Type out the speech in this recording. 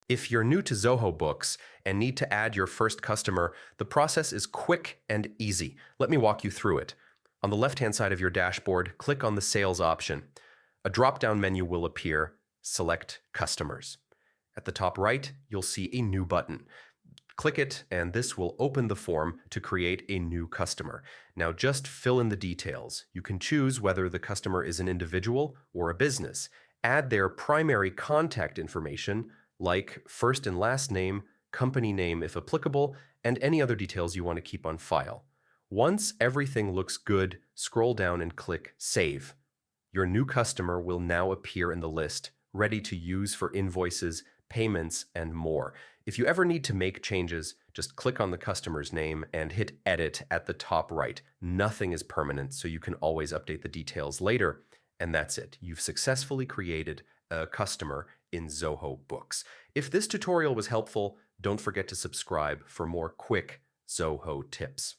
If you're new to Zoho Books and need to add your first customer, the process is quick and easy. Let me walk you through it. On the left-hand side of your dashboard, click on the Sales option. A drop-down menu will appear. Select Customers. At the top right, you'll see a New button. Click it, and this will open the form to create a new customer. Now just fill in the details. You can choose whether the customer is an individual or a business. Add their primary contact information, like first and last name, company name if applicable, and any other details you want to keep on file. Once everything looks good, scroll down and click Save. Your new customer will now appear in the list, ready to use for invoices, payments, and more. If you ever need to make changes, just click on the customer's name and hit Edit at the top right. Nothing is permanent, so you can always update the details later. And that's it. You've successfully created a customer in Zoho Books. If this tutorial was helpful, don't forget to subscribe for more quick Zoho tips.